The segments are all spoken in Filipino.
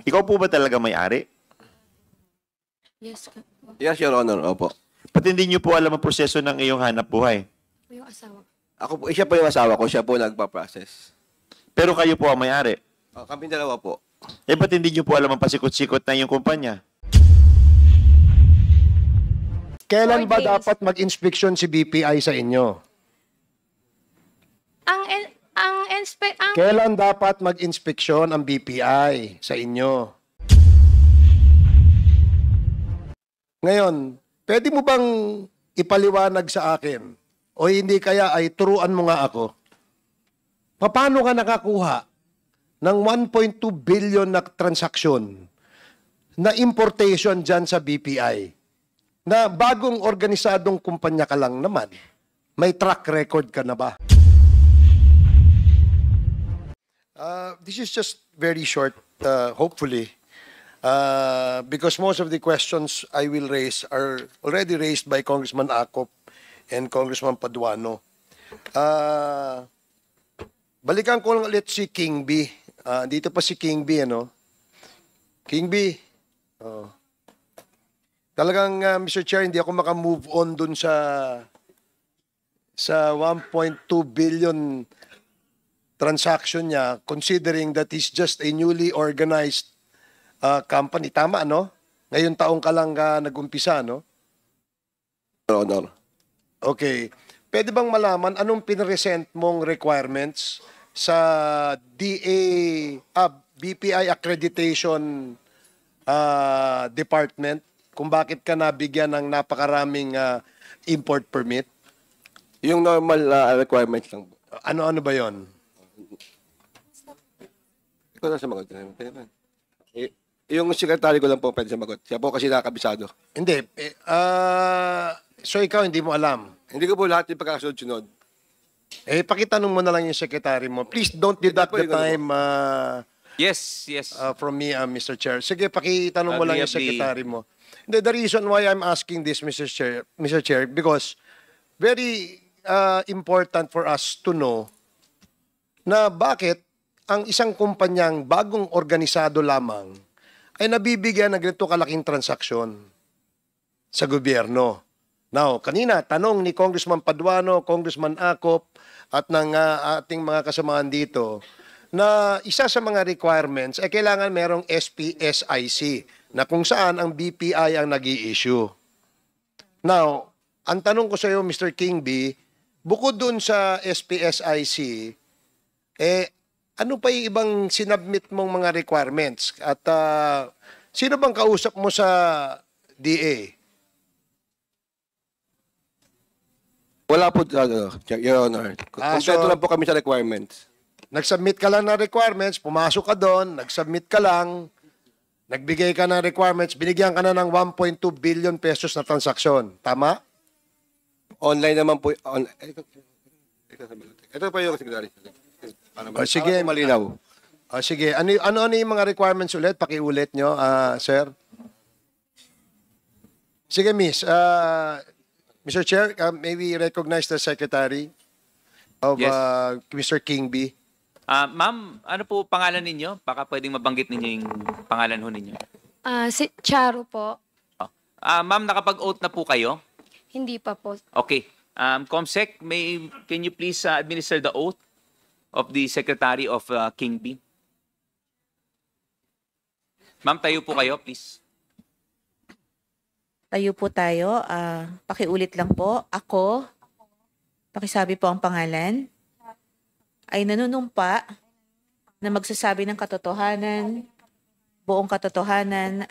Ikaw po ba talaga may-ari? Yes, Yes, Your Honor. Opo. Pati hindi niyo po alam ang proseso ng iyong hanap buhay. yung asawa. Ako po, siya po yung asawa ko. Siya po nagpa-process. Pero kayo po ang may-ari. Kami dalawa po. Eh, ba't hindi niyo po alam ang pasikot-sikot na iyong kumpanya? Kailan ba 4 days. dapat mag-inspeksyon si BPI sa inyo? Kailan dapat mag-inspeksyon ang BPI sa inyo? Ngayon, pwede mo bang ipaliwanag sa akin? O hindi kaya ay turuan mo nga ako? Paano ka nakakuha ng 1.2 billion na transaksyon na importation dyan sa BPI? Na bagong organisadong kumpanya ka lang naman, may track record ka na ba? This is just very short, hopefully, because most of the questions I will raise are already raised by Congressman Acop and Congressman Paduano. Balikan ko lang ulit si King B. Dito pa si King B, ano? King B. Talagang, Mr. Chair, hindi ako makamove on dun sa 1.2 billion transaction niya, considering that is just a newly organized company. Tama, no? Ngayon taong ka lang nag-umpisa, no? Your Honor. Okay. Pwede bang malaman anong pinresent mong requirements sa BPI Accreditation Department kung bakit ka nabigyan ng napakaraming import permit? Yung normal requirements lang po. Ano-ano ba yon? Ikaw na sumagot. Yung sekretary ko lang po pwede sumagot. Siya po kasi nakakabisado. Hindi. So ikaw hindi mo alam. Hindi ko po lahat yung pagkasunod-sunod. Pakitanong mo na lang yung secretary mo. Please don't deduct the time Yes. from me, Mr. Chair. Sige, pakitanong mo lang yung secretary mo. The reason why I'm asking this, Mr. Chair, because very important for us to know na bakit ang isang kumpanyang bagong organisado lamang ay nabibigyan ng ganito kalaking transaksyon sa gobyerno. Now, kanina, tanong ni Congressman Paduano, Congressman Acop, at ng ating mga kasamahan dito, na isa sa mga requirements ay kailangan merong SPSIC na kung saan ang BPI ang nag-i-issue. Now, ang tanong ko sa iyo, Mr. King B, bukod dun sa SPSIC, ano pa yung ibang sinubmit mong mga requirements? At sino bang kausap mo sa DA? Wala po, Your Honor. Kompleto lang po kami sa requirements. Nag-submit ka lang ng requirements, pumasok ka doon, nag-submit ka lang, nagbigay ka ng requirements, binigyan ka na ng 1.2 billion pesos na transaksyon. Tama? Online naman po. Ito po yung secretary. Sige. Malinaw. Sige. Ano yung mga requirements ulit? Pakiulit nyo, sir. Sige, miss. Mr. Chair, may we recognize the Secretary of Yes. Mr. King B? Ma'am, ano po pangalan ninyo? Baka pwedeng mabanggit ninyo yung pangalan ho ninyo. Si Charo po. Ma'am, nakapag-oath na po kayo? Hindi pa po. Okay. Comsec, can you please administer the oath of the Secretary of King B? Ma'am, tayo po kayo, please. Tayo po tayo. Pakiulit lang po. Ako, pakisabi po ang pangalan, ay nanunumpa na magsasabi ng katotohanan, buong katotohanan,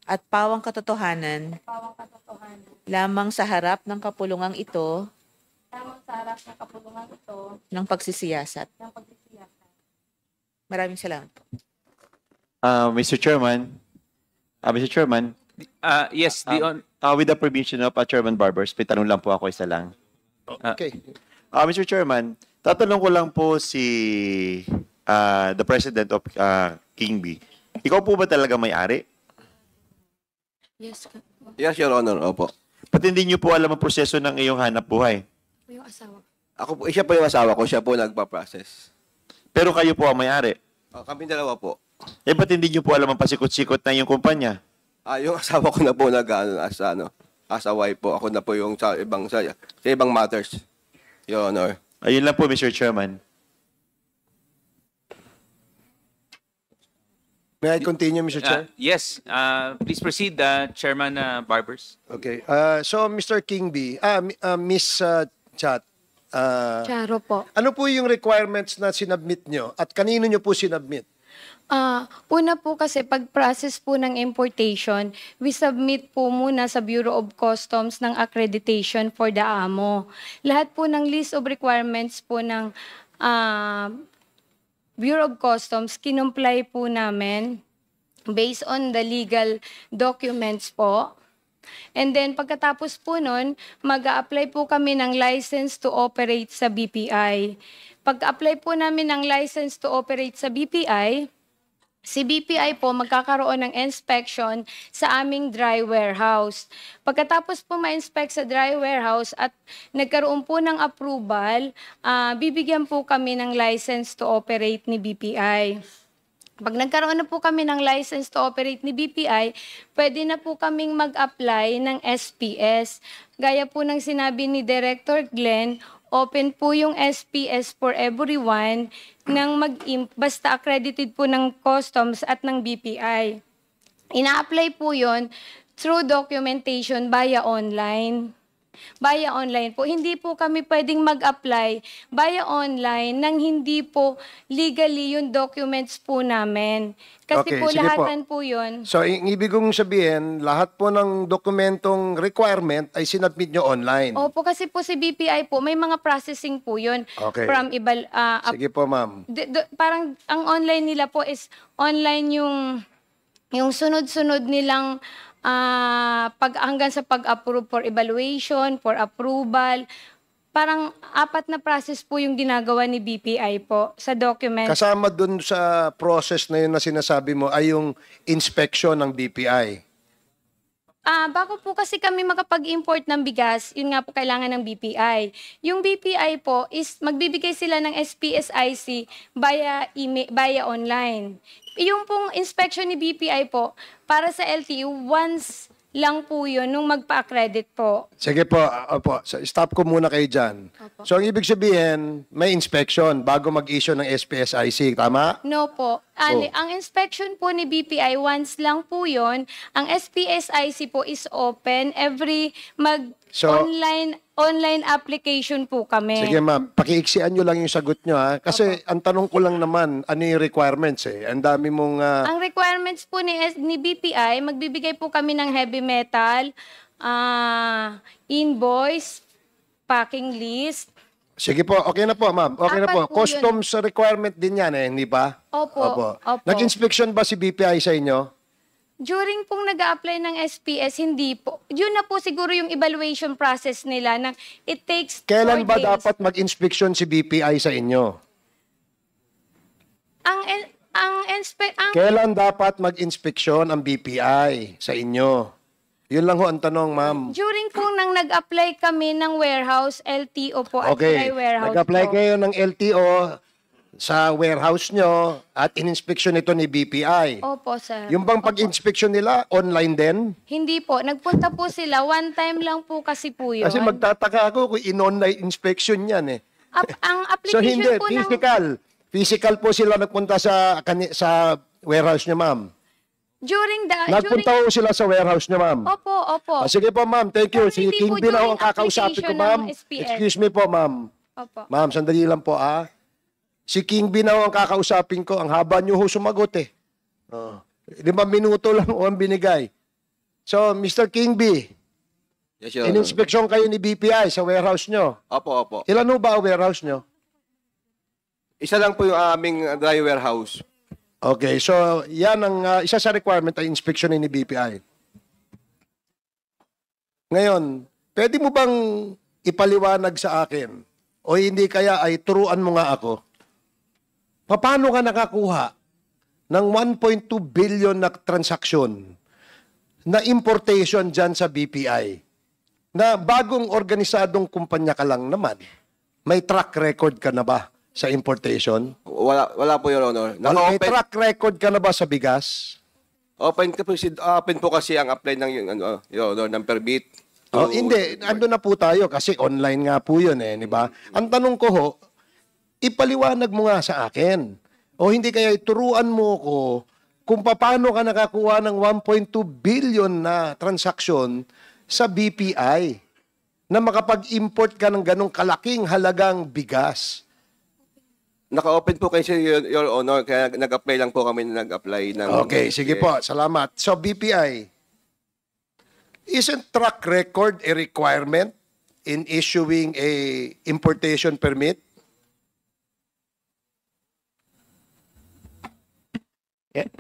at pawang katotohanan lamang sa harap ng kapulungang ito ng pagsisiyasat. Maraming salamat po. Mr. Chairman, Yes, with the permission of Chairman Barbers, may tanong lang po ako isa lang. Okay. Mr. Chairman, tatanong ko lang po si the President of King B. Ikaw po ba talaga may-ari? Yes, Yes, Your Honor. Opo. Pati hindi niyo po alam ang proseso ng iyong hanap buhay. yung asawa. Ako po, siya po yung asawa ko. Siya po nagpa-process. Pero kayo po ang may-ari. Kami dalawa po. Eh, ba't hindi nyo po alam ang pasikot-sikot na yung kumpanya? Yung asawa ko na po as a wife po. Ako na po yung sa ibang matters. Your Honor. Ayun lang po, Mr. Chairman. May I continue, Mr. Chair? Yes, please proceed, Chairman Barbers. Okay. So, Mr. Kingby, Miss Chat, Charo po. ano po yung requirements na sinubmit nyo at kanino nyo po sinubmit? Una po kasi pag-process po ng importation, we submit po muna sa Bureau of Customs ng accreditation for the AMO. Lahat po ng list of requirements po ng Bureau of Customs, kinumply po namin based on the legal documents po. And then pagkatapos po nun, mag-a-apply po kami ng license to operate sa BPI. Pag-apply po namin ng license to operate sa BPI, si BPI po magkakaroon ng inspection sa aming dry warehouse. Pagkatapos po ma-inspect sa dry warehouse at nagkaroon po ng approval, bibigyan po kami ng license to operate ni BPI. Pag nagkaroon na po kami ng license to operate ni BPI, pwede na po kaming mag-apply ng SPS. Gaya po ng sinabi ni Director Glenn, open po yung SPS for everyone nang basta accredited po ng customs at ng BPI. Ina-apply po yon through documentation via online. Via online po. Hindi po kami pwedeng mag-apply via online nang hindi po legally yung documents po namin. Kasi Okay, po sige po. lahatan po yun. So, ibig kong sabihin, lahat po ng dokumentong requirement ay sinubmit nyo online. Opo, kasi po si BPI po, may mga processing po yun. Okay. From Sige po, ma'am. parang ang online nila po is online yung sunod-sunod nilang hanggang sa pag-approve for evaluation, for approval. Parang 4 na process po yung ginagawa ni BPI po sa document. Kasama dun sa process na yun na sinasabi mo ay yung inspection ng BPI. Bago po kasi kami makapag-import ng bigas, yun nga po kailangan ng BPI. Yung BPI po is magbibigay sila ng SPSIC via email, via online. Yung pong inspection ni BPI po, para sa LTO, once lang po yun nung magpa-accredit po. Sige po, opo. So, stop ko muna kayo dyan. Opo. So, ang ibig sabihin, may inspection bago mag-issue ng SPSIC, tama? No po. Ang inspection po ni BPI, once lang po yun. Ang SPSIC po is open every online application po kami. Sige ma'am, pakiiksian nyo lang yung sagot nyo ha. Kasi ang tanong ko lang naman, ano yung requirements eh? Ang dami mong... Ang requirements po ni BPI, magbibigay po kami ng heavy metal, invoice, packing list. Sige po, okay na po ma'am. Okay na po. 4 po Customs requirement din yan eh, hindi ba? Opo. Nag-inspection ba si BPI sa inyo? During pong nag-a-apply ng SPS, hindi po. Yun na po siguro yung evaluation process nila na it takes 4 Kailan ba days. dapat mag-inspection si BPI sa inyo? Kailan dapat mag-inspeksyon ang BPI sa inyo? Yun lang ho ang tanong, ma'am. During po nang nag-apply kami ng warehouse, LTO po at Okay, dry warehouse nag-apply po. kayo ng LTO sa warehouse nyo at in-inspection ito ni BPI. Opo, sir. Yung bang Opo. pag-inspection nila, online din? Hindi po. Nagpunta po sila. One time lang po kasi po yun. Kasi magtataka ako kung in-online inspection yan eh. Ang So application hindi, po physical. Physical po sila nagpunta sa warehouse niya, ma'am. Nagpunta po sila sa warehouse niya, ma'am. Opo. Sige po, ma'am. Thank you. Pero Si hindi po King Bin ako ang during kakausapin ko, application ma'am. ng SPS. Excuse me po, ma'am. Opo. Ma'am, sandali lang po, Si King Bin ako ang kakausapin ko. Ang haba niyo ho sumagot eh. 5 minuto lang ho ang binigay. So, Mr. King B, Yes, Your Honor. in-inspection kayo ni BPI sa warehouse nyo. Opo. Ilan ho ba ang warehouse nyo? Isa lang po yung aming dry warehouse. Okay, so yan ang isa sa requirement ay inspection ni BPI. Ngayon, pwede mo bang ipaliwanag sa akin o hindi kaya ay turuan mo nga ako? Paano ka nakakuha ng 1.2 billion na transaksyon na importation dyan sa BPI na bagong organisadong kumpanya ka lang naman? May track record ka na ba sa importation? Wala po, Your Honor. May Naka-open, track record ka na ba sa bigas? open po kasi ang apply ng yun, Your Honor, ng permit. Oh, hindi. Ando na po tayo kasi online nga po yun eh, di ba? Ang tanong ko ho, ipaliwanag mo nga sa akin. O hindi kaya ituruan mo ko kung paano ka nakakuha ng 1.2 billion na transaksyon sa BPI na makapag-import ka ng ganong kalaking halagang bigas. Naka-open po kasi, Your Honor, kaya nag-apply lang po kami nag-apply ng... Okay, sige po. Salamat. So BPI, isn't track record a requirement in issuing a importation permit?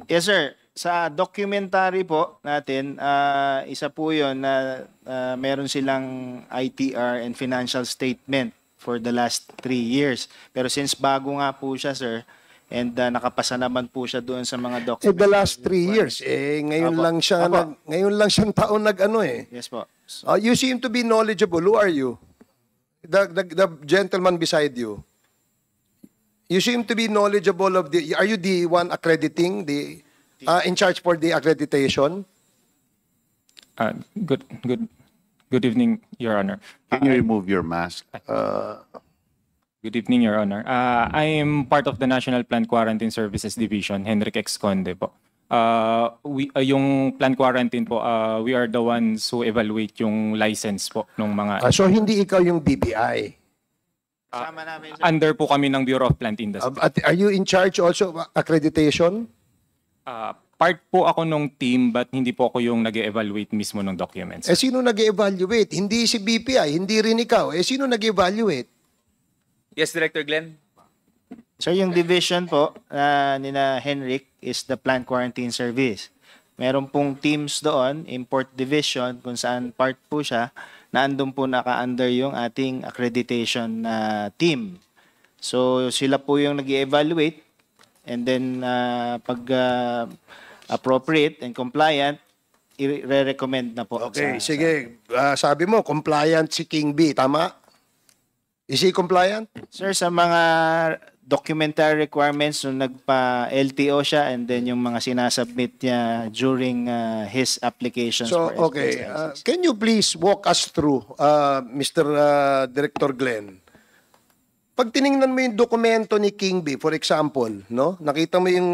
Yes, sir. Sa documentary po natin, isa po yun na meron silang ITR and financial statement for the last 3 years. Pero since bago nga po siya, sir, and nakapasa naman po siya doon sa mga documents. The last 3 years, ngayon Apo. lang siya, Apo. ngayon lang siyang taon nag-ano eh. Yes po. You seem to be knowledgeable. Who are you? The gentleman beside you. You seem to be knowledgeable of the, are you the one accrediting, in charge for the accreditation? Good evening, Your Honor. Can you remove your mask? Good evening, Your Honor. I am part of the National Plant Quarantine Services Division, Henrik X. Conde po. Yung plant quarantine po, we are the ones who evaluate yung license po ng mga... So hindi ikaw yung BPI. Kasama namin, sir. under po kami ng Bureau of Plant Industry. Are you in charge also of accreditation? Part po ako nung team but hindi po ako yung nag-evaluate mismo ng documents. Sino nag-evaluate? Hindi si BPI, hindi rin ikaw. Sino nag-evaluate? Yes, Director Glenn? Sir, yung division po nina Henrik is the Plant Quarantine Service. Meron pong teams doon, Import Division, kung saan part po siya, na andun po naka-under yung ating accreditation team. So, sila po yung nag-evaluate and then pag appropriate and compliant, i-recommend na po. Okay, sige. Sabi mo, compliant si King B, tama? Is he compliant? Sir, sa mga documentary requirements nung nagpa-LTO siya and then yung mga sinasubmit niya during his applications So, for okay. SPS license. Can you please walk us through, Mr. Director Glenn? Pag tiningnan mo yung dokumento ni King B, for example, no? Nakita mo yung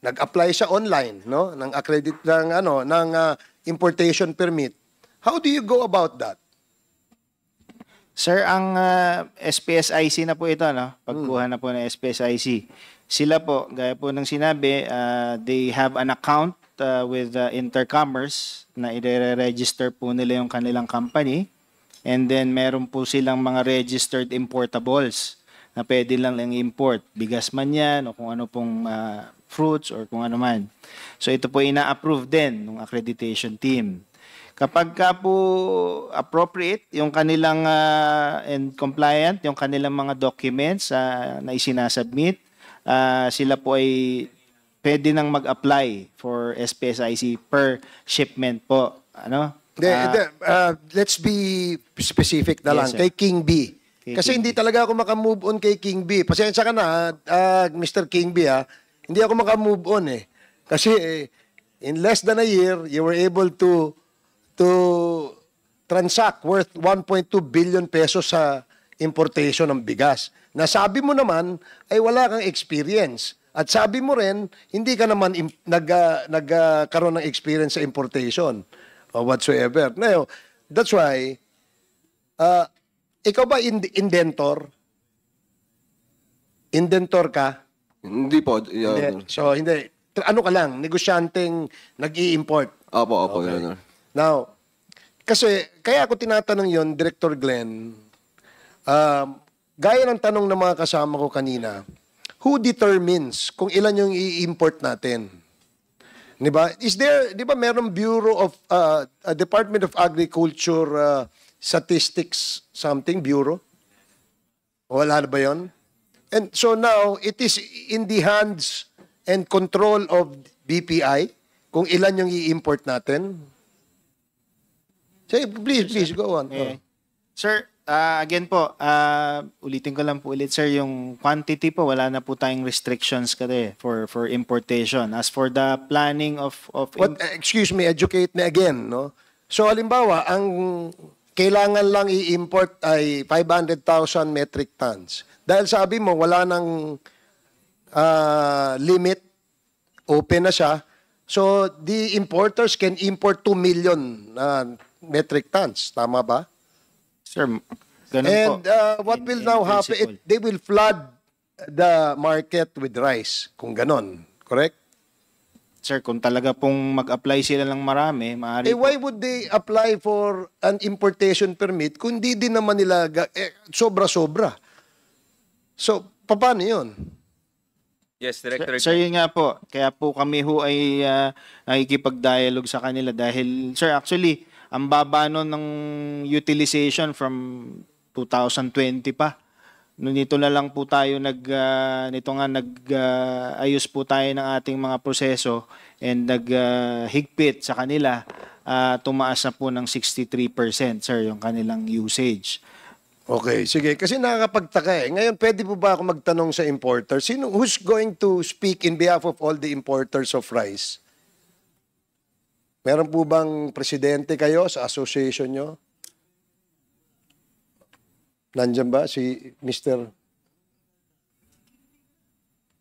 nag-apply siya online, no? Ng importation permit. How do you go about that? Sir, ang SPSIC na po ito, no? Pagkuha na po ng SPSIC. Sila po, gaya po ng sinabi, they have an account with Intercommerce na i-register po nila yung kanilang company. And then meron po silang mga registered importables na pwede lang import. Bigas man yan o kung ano pong fruits or kung ano man. So ito po ina-approve din ng accreditation team. Kapag ka po appropriate yung kanilang and compliant, yung kanilang mga documents na isinasubmit, sila po ay pwede nang mag-apply for SPSIC per shipment po. Ano? Let's be specific na lang. Yes, sir. Kay King B. Kay Kasi King hindi talaga ako makamove on kay King B. Pasensya ka na, Mr. King B, ha? Hindi ako makamove on eh. Kasi in less than a year, you were able to transact worth 1.2 billion pesos sa importation ng bigas. Nasabi mo naman ay wala kang experience. At sabi mo rin, hindi ka naman nagkaroon ng experience sa importation or whatsoever. Now, that's why, ikaw ba indentor? Indentor ka? Hindi po. Hindi. So, hindi. Ano ka lang, negosyanteng nag-i-import. Opo, Okay. Your Honor. Now, kasi, kaya ako tinatanong yon, Director Glenn, gaya ng tanong ng mga kasama ko kanina, who determines kung ilan yung i-import natin? Di ba? Di ba merong Bureau of, Department of Agriculture Statistics something, Bureau? Wala na ba yun? And so now, it is in the hands and control of BPI kung ilan yung i-import natin. Say, please, go on. Eh, Sir, Again po, ulitin ko lang po ulit sir, yung quantity po wala na po tayong restrictions kasi for importation. As for the planning of Excuse me, educate me again, no? So halimbawa, ang kailangan lang i-import ay 500,000 metric tons. Dahil sabi mo wala nang limit, open na siya. So the importers can import 2 million metric tons, tama ba? sir, ganun And po. what will now happen? principle. They will flood the market with rice, kung ganon. Correct? Sir, kung talaga pong mag-apply sila ng marami, maaari Eh, why would they apply for an importation permit kung di din naman nila sobra-sobra? So, paano yun? Yes, Director. Sir, yun nga po. Kaya po kami ho ay nakikipag-dialogue sa kanila dahil, sir, actually, ang baba nun ng utilization from 2020 pa. Nito na lang po tayo ayos po tayo ng ating mga proseso and higpit sa kanila. Tumaas na po ng 63%, sir, yung kanilang usage. Okay, sige. Kasi nakakapagtaka eh. Ngayon, pwede po ba ako magtanong sa importer? Who's going to speak in behalf of all the importers of rice? Meron po bang presidente kayo sa association nyo? Nandyan ba si Mr.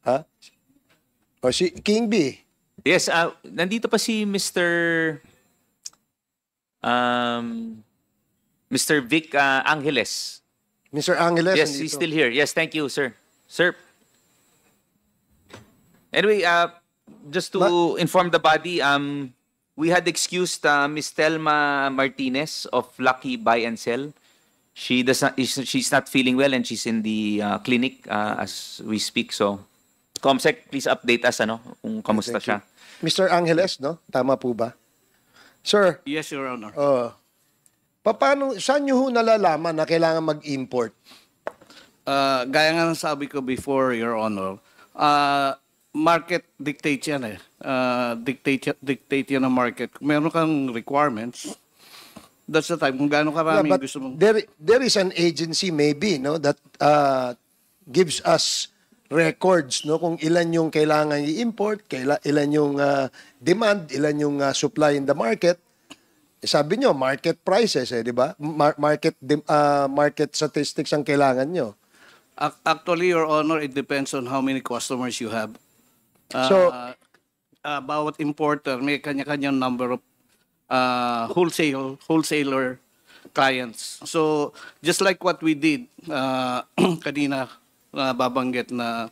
Ha? O si King B? Yes, nandito pa si Mr. Vic Angeles. Mr. Angeles? Yes, he's still here. Yes, thank you, sir. Sir. Anyway, just to inform the body, we had excused Miss Telma Martinez of Lucky Buy and Sell. She's not feeling well and she's in the clinic as we speak. So, Comsec, please update us kung kamusta siya. Mr. Angeles, no? Tama po ba? Sir, Yes, Your Honor. saan nyo ho nalalaman na kailangan mag-import? Gaya nga ng sabi ko before, Your Honor, market dictate yan eh. Dictate yan ng market. Kung meron kang requirements, that's the time kung gaano karami But gusto mong... there is an agency maybe, no, that gives us records, no, kung ilan yung kailangan i-import, ilan yung demand, ilan yung supply in the market. Sabi nyo, market prices, di ba? Market statistics ang kailangan nyo. Actually, Your Honor, it depends on how many customers you have. So- Bawat importer may kanya-kanyang number of wholesaler clients. So, just like what we did kanina, babanggit na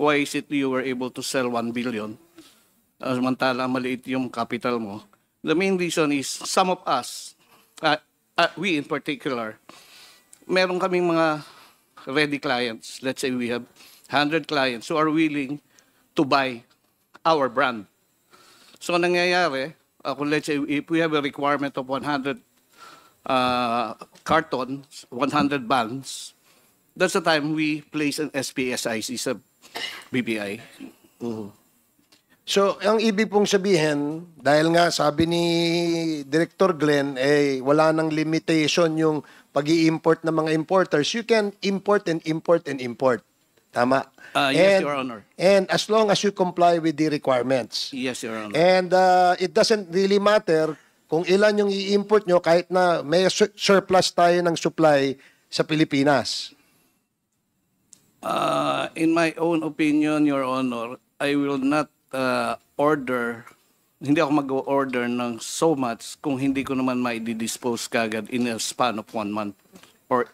why is it you were able to sell 1 billion samantala maliit yung capital mo. The main reason is some of us, we in particular, meron kaming mga ready clients. Let's say we have 100 clients who are willing to buy our brand. So, ang nangyayari, kung let's say if we have a requirement of 100 cartons, 100 vans, that's the time we place an SPSIC sa BPI. So, ang ibig pong sabihin, dahil nga sabi ni Director Glenn, wala nang limitation yung pag-i-import ng mga importers, you can import and import and import. Tama? Yes, Your Honor. And as long as you comply with the requirements. Yes, Your Honor. And it doesn't really matter kung ilan yung i-import nyo kahit na may surplus tayo ng supply sa Pilipinas. In my own opinion, Your Honor, I will not hindi ako mag-order ng so much kung hindi ko naman mai-dispose kagad in a span of 1 month or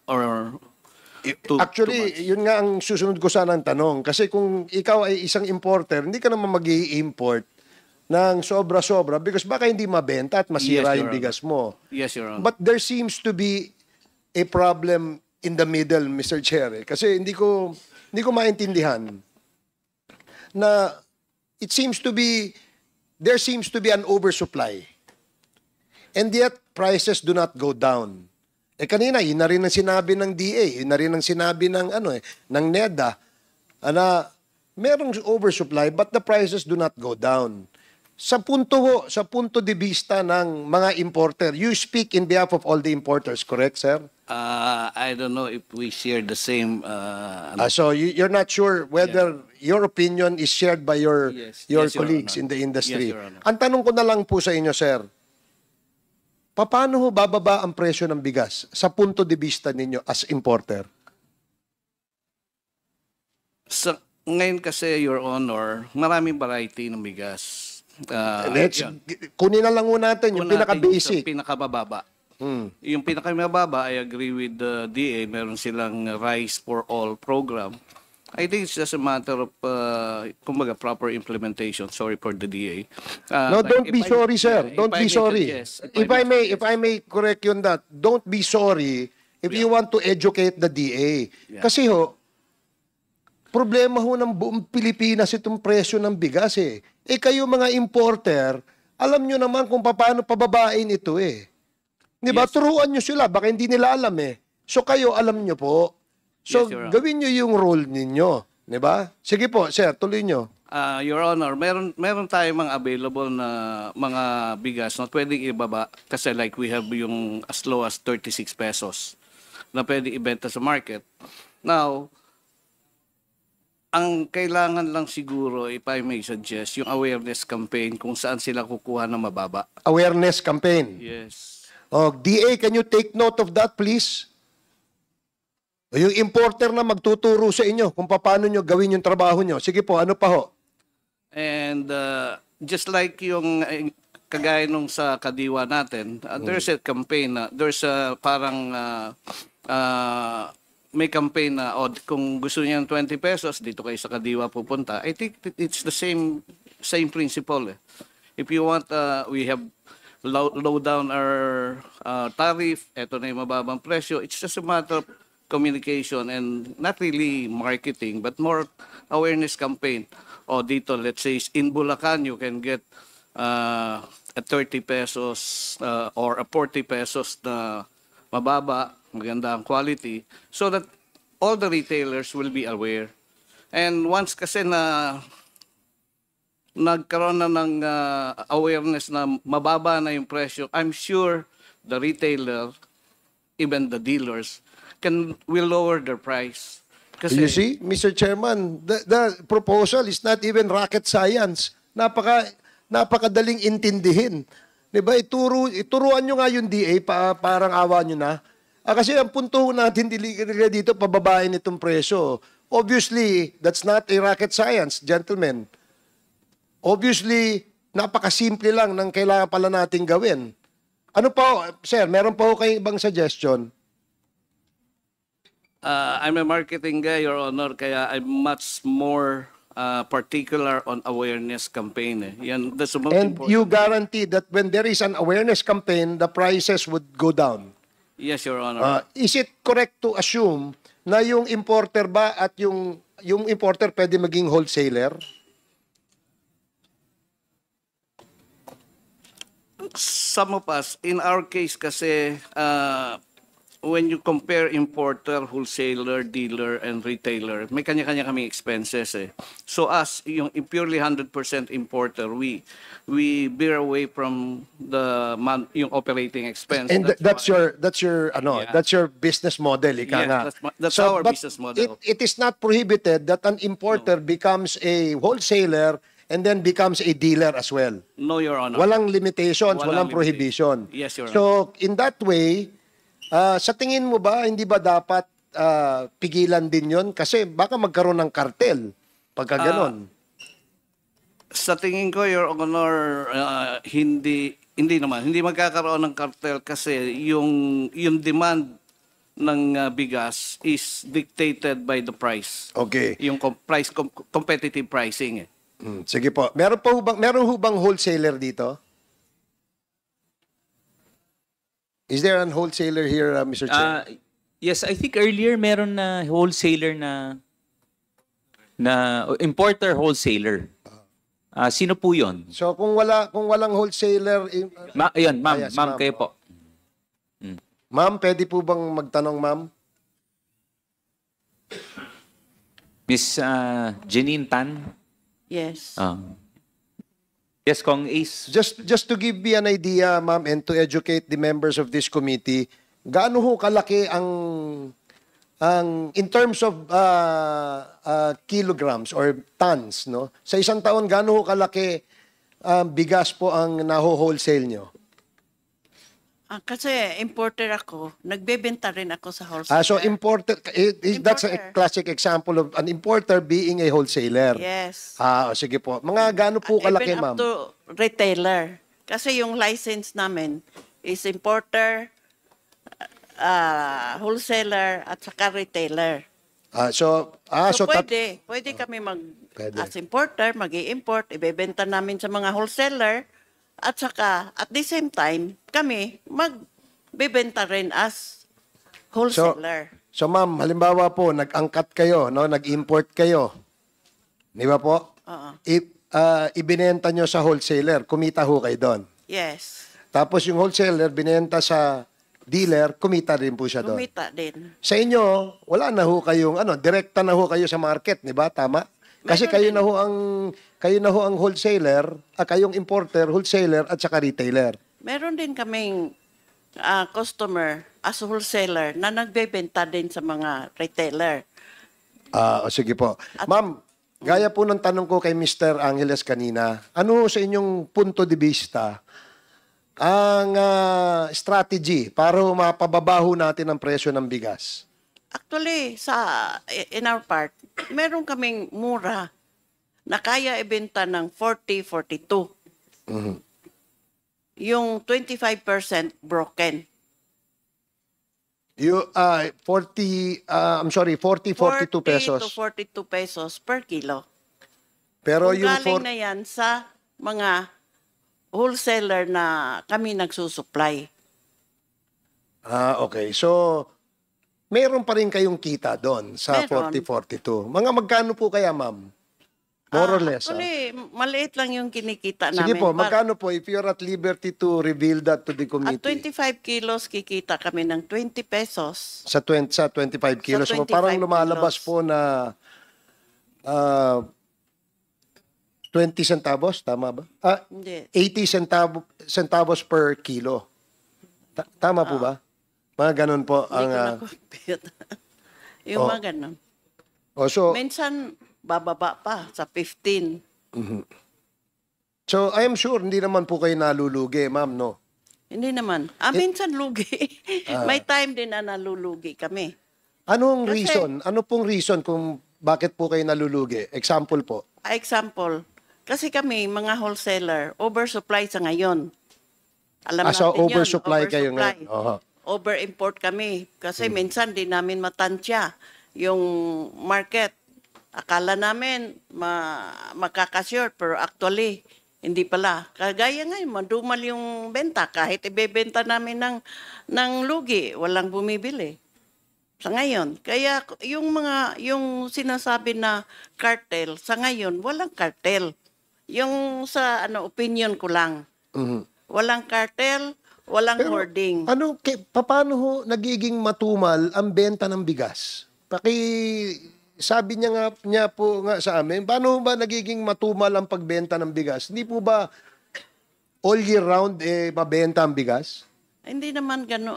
two Actually, months. yun nga ang susunod ko sanang tanong. Kasi kung ikaw ay isang importer, hindi ka naman mag-i-import ng sobra-sobra because baka hindi mabenta at masira Yes, yung Your bigas mo. Yes, Your Honor. But there seems to be a problem in the middle, Mr. Chair. Kasi hindi ko maintindihan na there seems to be an oversupply. And yet, prices do not go down. Kanina, yun na rin ang sinabi ng DA, yun na rin ang sinabi ng, ng NEDA, na merong oversupply but the prices do not go down. sa punto de vista ng mga importer, you speak in behalf of all the importers, correct, sir? I don't know if we share the same. So you're not sure whether your opinion is shared by your Yes. Yes, Your colleagues Honor. in the industry. Yes, Your Honor. Ang tanong ko na lang po sa inyo, sir, paano ho bababa ang presyo ng bigas sa punto de vista ninyo as importer? Ngayon kasi, Your Honor, maraming variety ng bigas. Yun. Kunin na lang ho natin yung Kung natin pinaka-basic. Sa pinakabababa. Hmm. Yung pinakamababa, I agree with the DA, meron silang Rice for All program. I think it's just a matter of, kumbaga, proper implementation. Sorry for the DA. No, don't be sorry, sir. Don't be sorry. If I may correct you on that, don't be sorry if you want to educate the DA. Yeah. Kasi problema ho ng buong Pilipinas itong presyo ng bigas eh. Kayo mga importer, alam nyo naman kung paano pababain ito eh. Di ba? Yes. Turuan nyo sila, baka hindi nila alam eh. So kayo, alam nyo po. So Yes, Your Honor. gawin nyo yung role ninyo. Di ba? Sige po, sir, tuloy nyo. Your Honor, meron tayong mga available na mga bigas na pwedeng ibaba kasi like we have yung as low as 36 pesos na pwedeng ibenta sa market. Now, ang kailangan lang siguro, if I may suggest, yung awareness campaign kung saan sila kukuha ng mababa. Awareness campaign. Yes. DA, can you take note of that, please? Yung importer na magtuturo sa inyo kung paano nyo gawin yung trabaho nyo. Sige po, ano pa ho? And just like yung kagaya nung sa Kadiwa natin, there's a campaign na, there's a parang may campaign na, kung gusto niya ng 20 pesos, dito kayo sa Kadiwa pupunta. I think it's the same principle. Eh. If you want, we have low down our tariff, eto na yung mababang presyo. It's just a matter of communication and not really marketing, but more awareness campaign. Dito, let's say, in Bulacan, you can get a 30 pesos or a 40 pesos na mababa, maganda ang quality, so that all the retailers will be aware. And once kasi na nagkaroon na ng awareness na mababa na yung presyo, I'm sure the retailer, even the dealers, will lower their price. Kasi, You see, Mr. Chairman, the proposal is not even rocket science. Napakadaling intindihin. Diba? Ituruan nyo nga yung DA, parang awa nyo na. Kasi ang punto natin dito, pababain itong presyo. Obviously, that's not a rocket science, gentlemen. Obviously, napakasimple lang ng kailangan pala natin gawin. Ano pa, sir, meron pa ho kayong ibang suggestion? I'm a marketing guy, Your Honor, kaya I'm much more particular on awareness campaign. Yan, that's the most And important. you guarantee that when there is an awareness campaign, the prices would go down? Yes, Your Honor. Is it correct to assume na yung importer ba at yung importer pwede maging wholesaler? Some of us, in our case kasi, when you compare importer, wholesaler, dealer, and retailer, may kanya-kanya kaming expenses eh. So us, yung purely 100% importer, we bear away from yung operating expense. And that's why- your that's your business model, ika Yeah, nga. that's our but business model. It is not prohibited that an importer becomes a wholesaler and then becomes a dealer as well. No, Your Honor. Walang limitations, walang Walang prohibition. Yes, Your So, in that way, sa tingin mo ba, hindi ba dapat pigilan din yon? Kasi baka magkaroon ng kartel pagka ganon. Sa tingin ko, Your Honor, hindi naman. Hindi magkakaroon ng cartel kasi yung demand ng bigas is dictated by the price. Okay. Yung competitive pricing eh. Sige po. Meron ho bang wholesaler dito? Is there an wholesaler here, Mr. Chair? Yes, I think earlier meron na wholesaler na importer wholesaler. Sino po 'yon? So kung walang wholesaler, Ayun, ma'am, yes, ma'am ma'am. kayo po. Ma'am, pwede po bang magtanong, ma'am? Miss Janine Tan. Yes. Yes, Kong Ace. Just to give me an idea, ma'am, and to educate the members of this committee, gaano ho kalaki ang in terms of kilograms or tons, no? Sa isang taon, gaano ho kalaki bigas po ang naho-wholesale nyo? Kasi importer ako, nagbebenta rin ako sa wholesaler. So importer, that's a Importer. classic example of an importer being a wholesaler. Yes. Sige po. Mga gaano po kalaki, Even ma'am? up to retailer. Kasi yung license namin is importer, wholesaler, at saka retailer. So Pwede kami Pwede. as importer, mag-i-import, ibebenta namin sa mga wholesaler, at saka, at the same time, kami magbebenta rin as wholesaler. So ma'am, halimbawa po, nag-angkat kayo, no? Nag-import kayo. Di ba po? Oo. Ibinenta nyo sa wholesaler, kumita ho kayo doon. Yes. Tapos yung wholesaler, binenta sa dealer, kumita rin po siya doon. Kumita din. Sa inyo, wala na ho kayong, direkta na ho kayo sa market, di ba? Tama? Kasi kayo na ho ang wholesaler, kayong importer, wholesaler, at saka retailer. Meron din kaming customer as wholesaler na nagbebenta din sa mga retailer. Sige po. Ma'am, gaya po ng tanong ko kay Mr. Angeles kanina, ano sa inyong punto de vista ang strategy para mapababaho natin ang presyo ng bigas? Actually, in our part, meron kaming mura na kaya ibenta ng 40-42. Yung 25% broken. 40, 42 pesos. 40 to 42 pesos per kilo. Pero Kung yung galing na yan sa mga wholesaler na kami nagsusupply. Okay. So, meron pa rin kayong kita doon sa Meron. 40-42. Mga magkano po kaya, ma'am? More or less. Actually, maliit lang yung kinikita Sige namin. po, magkano po if you're at liberty to reveal that to the At committee? 25 kilos, kikita kami ng 20 pesos. Sa 25 kilos. So, 25 parang lumalabas kilos. po na 20 centavos, tama ba? Hindi. 80 centavos per kilo. Tama po ba? Mga ganun po Hindi ko ang... na-compute. Yung mga ganun. so, Minsan, bababa pa sa 15. so, I am sure hindi naman po kayo nalulugi, ma'am, no? Hindi naman. Minsan lugi. May time din na nalulugi kami. Anong Kasi- reason? Ano pong reason kung bakit po kayo nalulugi? Example po. Example, kasi kami, mga wholesaler, oversupply sa ngayon. Alam So, natin yun, oversupply kayo ngayon. Over-import kami. Kasi minsan di namin matansya yung market. Akala namin makakasure, pero actually, hindi pala. Kagaya ngayon, madumal yung benta. Kahit ibebenta namin ng lugi, walang bumibili. Sa ngayon. Kaya yung sinasabi na cartel, sa ngayon, walang cartel. Yung sa opinion ko lang. Walang cartel, walang hoarding. Paano ho nagiging matumal ang benta ng bigas? Sabi niya po sa amin, paano ba nagiging matumal ang pagbenta ng bigas? Hindi po ba all year round mabenta ang bigas? Hindi naman gano'n.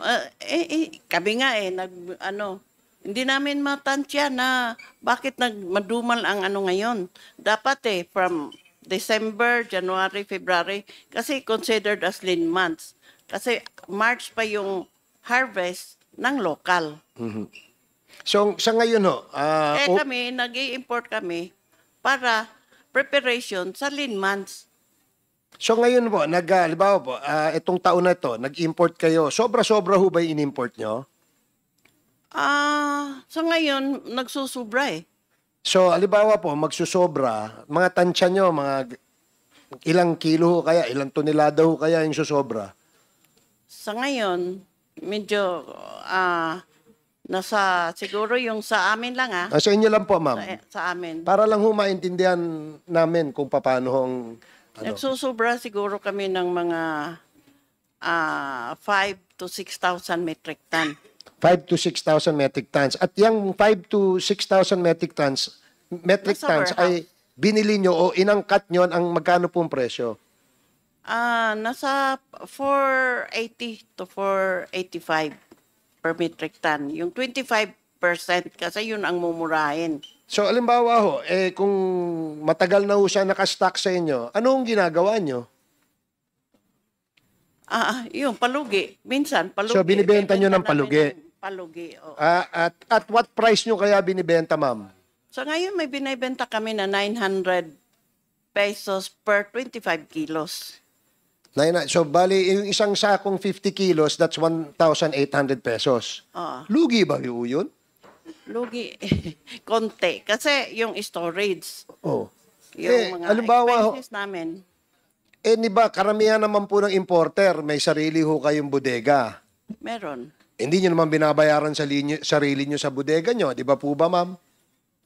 Kami nga hindi namin matansya na bakit madumal ang ngayon. Dapat from December, January, February, kasi considered as lean months. Kasi March pa yung harvest ng local. So, sa ngayon ho, Kami, nag-i-import kami para preparation sa lean months. so ngayon po, halimbawa po, itong taon na ito, nag-import kayo, sobra-sobra ho ba yung in-import nyo? Sa ngayon, nagsusubra So, halimbawa po, magsusobra, mga tansya nyo, mga ilang kilo ho kaya, ilang tonelada ho kaya yung susobra? Sa ngayon, medyo nasa siguro yung sa amin lang Sa inyo lang po, ma'am. sa amin. Para lang ho maintindihan namin kung paano hong... Nagsusubra siguro kami ng mga 5 to 6,000 metric ton. 5 to 6,000 metric tons. At yung 5 to 6,000 metric tons Nasa warehouse. ay binili nyo o inangkat nyo ang magkano pong presyo? Nasa 480 to 485 per metric ton. Yung 25% kasi yun ang mumurahin. So, alimbawa ho, kung matagal na ho siya nakastock sa inyo, anong ginagawa nyo? Yung palugi. Minsan, palugi. So, binibenta nyo ng namin palugi? ng palugi, oo. At what price nyo kaya binibenta, ma'am? So ngayon may binibenta kami na 900 pesos per 25 kilos. So, bali, yung isang sakong 50 kilos, that's 1,800 pesos. Lugi ba yun? Lugi, konti. Kasi yung storage, Oh. yung mga halimbawa ho, expenses namin. di ba, karamihan naman po ng importer, may sarili ho kayong bodega. Meron. Hindi nyo naman binabayaran sarili nyo sa bodega nyo. Di ba po ba, ma'am?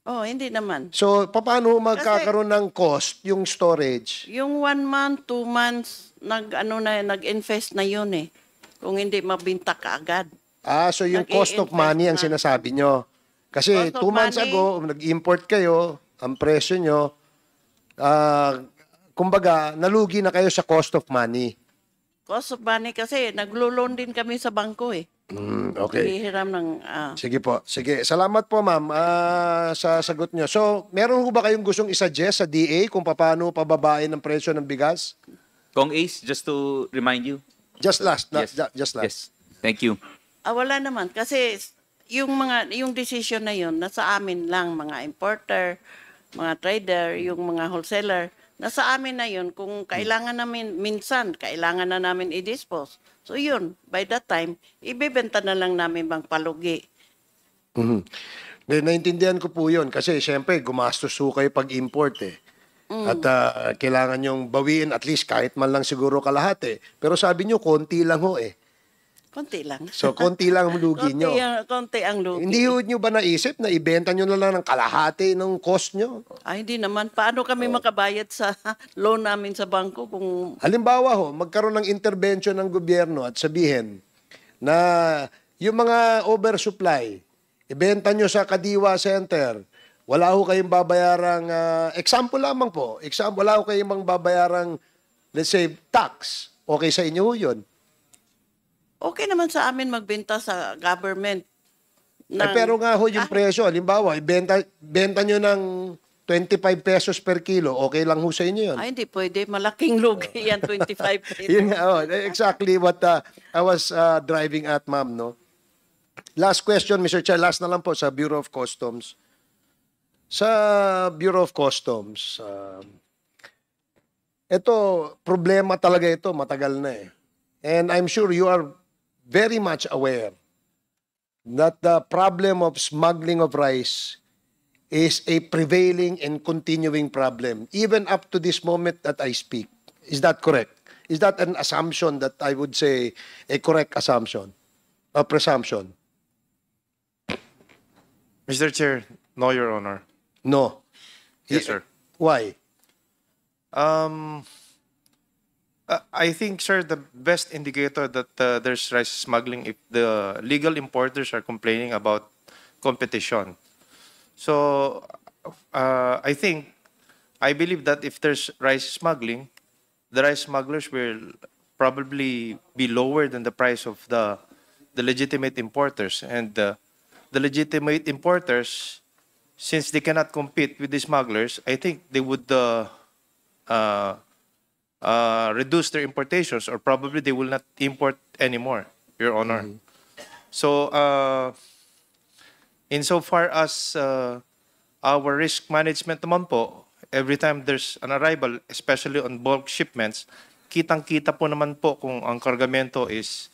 Hindi naman. So, paano ho magkakaroon ng cost yung storage? Yung 1 month, 2 months, nag-invest na yun eh. Kung hindi mabinta ka agad. So yung cost of money ang sinasabi nyo. Kasi Cost 2 of months money. ago, nag-import kayo, ang presyo nyo, kumbaga, nalugi na kayo sa cost of money. Cost of money kasi naglo-loan din kami sa bangko eh. Okay. Hihiram ng... Sige po. Sige. Salamat po, ma'am, sa sagot nyo. So, meron ho ba kayong gustong isuggest sa DA kung paano pababain ang presyo ng bigas? Kong Ace, just to remind you. Just last. Yes. Just last. Yes. Thank you. Wala naman. Kasi yung decision na yun, nasa amin lang, mga importer, mga trader, yung mga wholesaler, nasa amin na yun. Kung kailangan namin, minsan, kailangan na namin i-dispose. So yun, by that time, ibebenta na lang namin bang palugi. Naintindihan ko po yun kasi syempre gumastos ho kayo pag-import eh. At kailangan nyong bawiin at least kahit man lang siguro kalahati. Pero sabi nyo, konti lang ho eh. Konti lang. So, konti lang ang lugi nyo. Konti ang lugi. Hindi ho nyo ba naisip na ibenta nyo na lang ng kalahati ng cost nyo? Hindi naman. Paano kami makabayad sa loan namin sa bangko kung... Halimbawa ho, magkaroon ng intervention ng gobyerno at sabihin na yung mga oversupply, ibenta nyo sa Kadiwa Center, wala ho kayong babayarang, example lamang po, wala ho kayong babayarang, let's say, tax. Okay sa inyo ho yun? Okay naman sa amin magbenta sa government. Pero nga ho yung presyo, halimbawa, benta nyo ng 25 pesos per kilo, okay lang ho sa inyo yun? Hindi pwede. Malaking lugi yan, 25 pesos. Yun nga, exactly what I was driving at, ma'am, no? Last question, Mr. Chair, last na lang po sa Bureau of Customs. Sa Bureau of Customs, ito, problema talaga ito, matagal na eh. And I'm sure you are very much aware that the problem of smuggling of rice is a prevailing and continuing problem, even up to this moment that I speak. Is that correct? Is that an assumption that I would say a correct assumption, a presumption? Mr. Chair, no, Your Honor. No. Yes, sir. Why? I think, sir, the best indicator that there's rice smuggling if the legal importers are complaining about competition. So, I believe that if there's rice smuggling, the rice smugglers will probably be lower than the price of the legitimate importers. And the legitimate importers, since they cannot compete with the smugglers, I think they would reduce their importations, or probably they will not import anymore, Your Honor. So, insofar as our risk management naman po, every time there's an arrival, especially on bulk shipments, kitang-kita po naman po kung ang kargamento is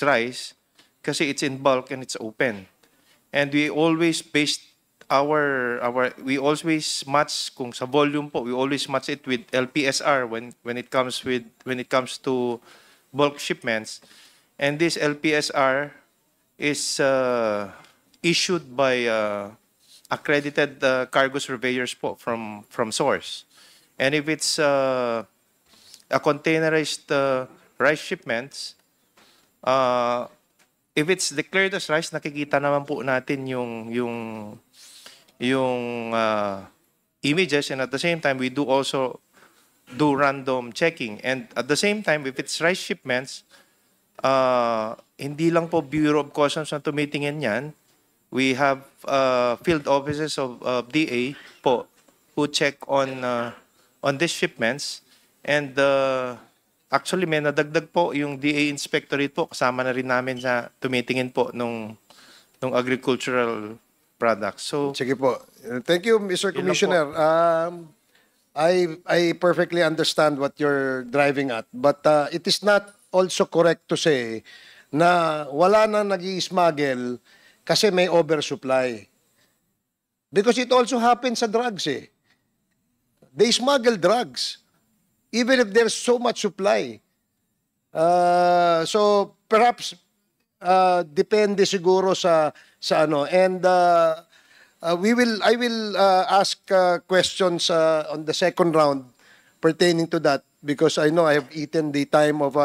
rice kasi it's in bulk and it's open. And we always we always match kung sa volume po, we always match it with LPSR when it comes to bulk shipments. And this LPSR is issued by accredited cargo surveyors po from source. And if it's a containerized rice shipments, if it's declared as rice, nakikita naman po natin yung images, and at the same time we do also do random checking. And at the same time, if it's rice shipments, hindi lang po Bureau of Customs ang tumitingin yan. We have field offices of DA po who check on these shipments. And actually, may nadagdag po yung DA Inspectorate po. Kasama na rin namin sa tumitingin po nung agricultural products. So, Sige po. Thank you, Mr. Yun lang Commissioner. I perfectly understand what you're driving at, but it is not also correct to say na wala na nag-i-smuggle kasi may oversupply. Because it also happens sa drugs eh. They smuggle drugs even if there's so much supply. So perhaps depende siguro sa ano, and I will ask questions on the second round pertaining to that because I know I have eaten the time of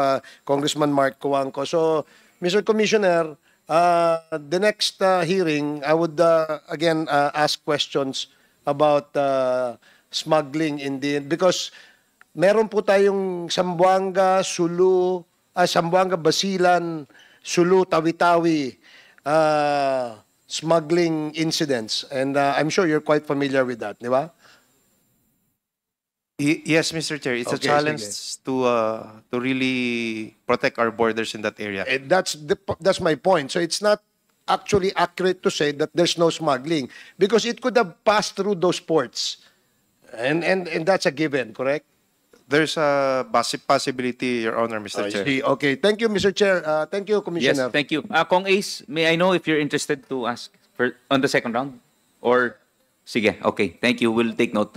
Congressman Mark Coangco. So, Mr. Commissioner, the next hearing, I would again ask questions about smuggling in the because meron po tayong Zamboanga, Sulu, Zamboanga, Basilan, Sulu, Tawi-Tawi smuggling incidents. And I'm sure you're quite familiar with that, di ba? yes, Mr. Chair, it's a Okay, challenge sige. to really protect our borders in that area. That's my point. So it's not actually accurate to say that there's no smuggling because it could have passed through those ports. And that's a given, correct? There's a possibility, Your Honor, Mr. Chair. Okay. Thank you, Mr. Chair. Thank you, Yes, Commissioner. thank you. Kong Ace, may I know if you're interested to ask on the second round? Or, sige, okay, thank you. We'll take note.